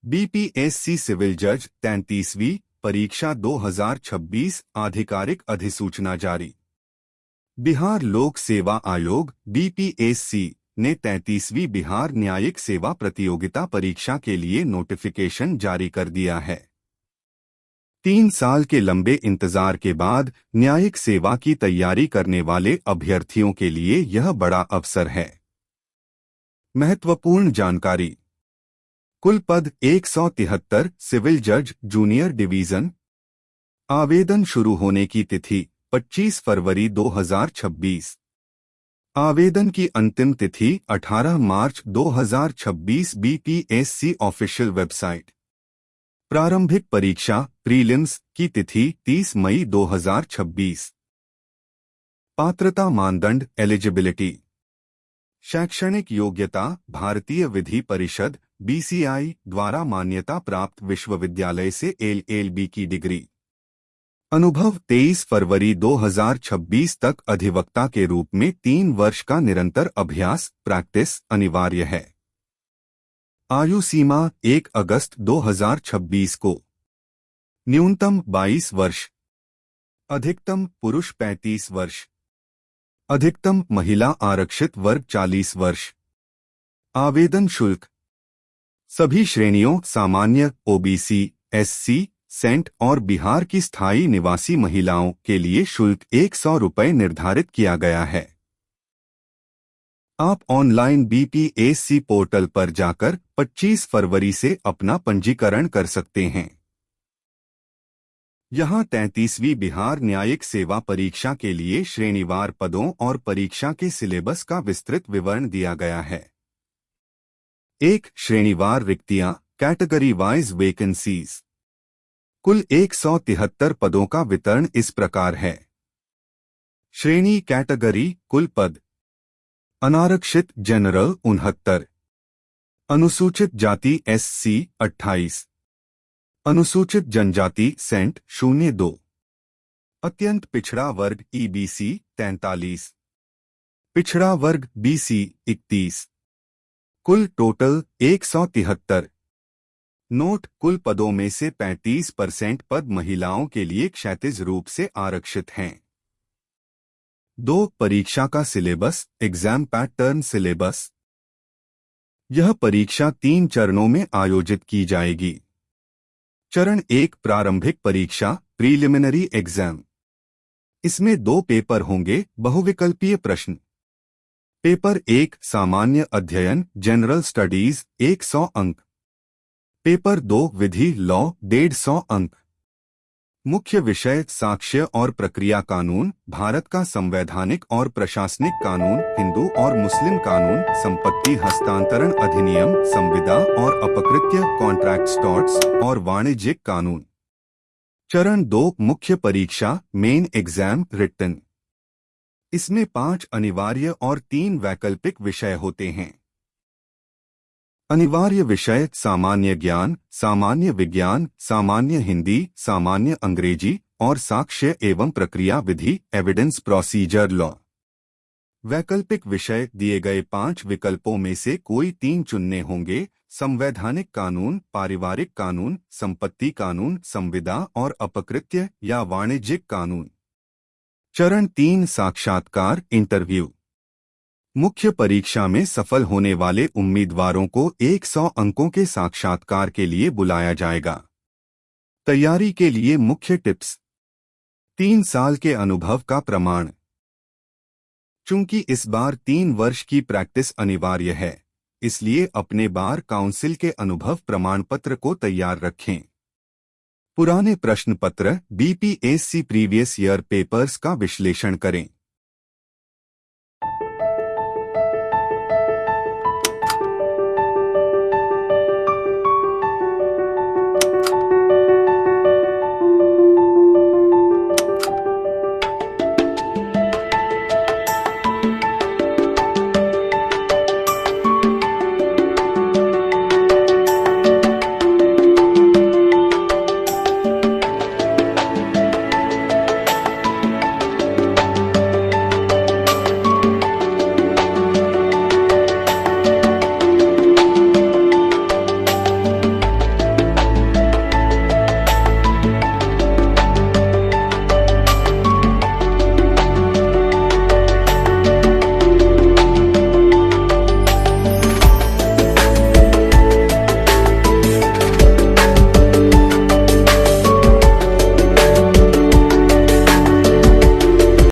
BPSC civil जज 33वीं परीक्षा 2026 आधिकारिक अधिसूचना जारी। बिहार लोक सेवा आयोग बीपीएससी ने 33वीं बिहार न्यायिक सेवा प्रतियोगिता परीक्षा के लिए नोटिफिकेशन जारी कर दिया है। 3 साल के लंबे इंतजार के बाद न्यायिक सेवा की तैयारी करने वाले अभ्यर्थियों के लिए यह बड़ा अवसर है। महत्वपूर्ण जानकारी। कुल पद 173 सिविल जज जूनियर डिवीजन। आवेदन शुरू होने की तिथि 25 फरवरी 2026। आवेदन की अंतिम तिथि 18 मार्च 2026 बीपीएससी ऑफिशियल वेबसाइट। प्रारंभिक परीक्षा प्रीलिम्स की तिथि 30 मई 2026। पात्रता मानदंड एलिजिबिलिटी। शैक्षणिक योग्यता भारतीय विधि परिषद बीसीआई द्वारा मान्यता प्राप्त विश्वविद्यालय से एलएलबी की डिग्री। अनुभव 23 फरवरी 2026 तक अधिवक्ता के रूप में 3 वर्ष का निरंतर अभ्यास प्रैक्टिस अनिवार्य है। आयु सीमा 1 अगस्त 2026 को। न्यूनतम 22 वर्ष। अधिकतम पुरुष 35 वर्ष। अधिकतम महिला आरक्षित वर्ग 40 वर्ष। आवेदन शुल्क। सभी श्रेणियों सामान्य, ओबीसी, एससी, सेंट और बिहार की स्थायी निवासी महिलाओं के लिए शुल्क 100 रुपये निर्धारित किया गया है। आप ऑनलाइन बीपीएससी पोर्टल पर जाकर 25 फरवरी से अपना पंजीकरण कर सकते हैं। यहाँ 33वीं बिहार न्यायिक सेवा परीक्षा के लिए श्रेणीवार पदों और परीक्षा के सिलेबस का विस्तृत विवरण दिया गया है। 1. श्रेणीवार रिक्तियां कैटेगरी वाइज वैकेंसीज। कुल 173 पदों का वितरण इस प्रकार है। श्रेणी कैटेगरी कुल पद। अनारक्षित जनरल 69। अनुसूचित जाति एससी 28। अनुसूचित जनजाति सेंट 02। अत्यंत पिछड़ा वर्ग ईबीसी 43। पिछड़ा वर्ग बीसी 31। कुल टोटल 173। नोट: कुल पदों में से 35% पद महिलाओं के लिए क्षैतिज रूप से आरक्षित हैं। 2. परीक्षा का सिलेबस एग्जाम पैटर्न सिलेबस। यह परीक्षा 3 चरणों में आयोजित की जाएगी। चरण 1 प्रारंभिक परीक्षा प्रीलिमिनरी एग्जाम। इसमें 2 पेपर होंगे, बहुविकल्पीय प्रश्न। पेपर 1 सामान्य अध्ययन जनरल स्टडीज 100 अंक। पेपर 2 विधि लॉ 150 अंक। मुख्य विषय साक्ष्य और प्रक्रिया कानून, भारत का संवैधानिक और प्रशासनिक कानून, हिंदू और मुस्लिम कानून, संपत्ति हस्तांतरण अधिनियम, संविदा और अपकृत्य कॉन्ट्रैक्ट टॉर्ट्स और वाणिज्यिक कानून। चरण 2 मुख्य परीक्षा मेन एग्जाम रिटन। इसमें 5 अनिवार्य और 3 वैकल्पिक विषय होते हैं। अनिवार्य विषय सामान्य ज्ञान, सामान्य विज्ञान, सामान्य हिंदी, सामान्य अंग्रेजी और साक्ष्य एवं प्रक्रिया विधि एविडेंस प्रोसीजर लॉ। वैकल्पिक विषय दिए गए 5 विकल्पों में से कोई 3 चुनने होंगे: संवैधानिक कानून, पारिवारिक कानून, संपत्ति कानून, संविदा और अपकृत्य या वाणिज्यिक कानून। चरण 3 साक्षात्कार इंटरव्यू। मुख्य परीक्षा में सफल होने वाले उम्मीदवारों को 100 अंकों के साक्षात्कार के लिए बुलाया जाएगा। तैयारी के लिए मुख्य टिप्स। 3 साल के अनुभव का प्रमाण। चूंकि इस बार 3 वर्ष की प्रैक्टिस अनिवार्य है, इसलिए अपने बार काउंसिल के अनुभव प्रमाण पत्र को तैयार रखें। पुराने प्रश्न पत्र बीपीएससी प्रीवियस ईयर पेपर्स का विश्लेषण करें।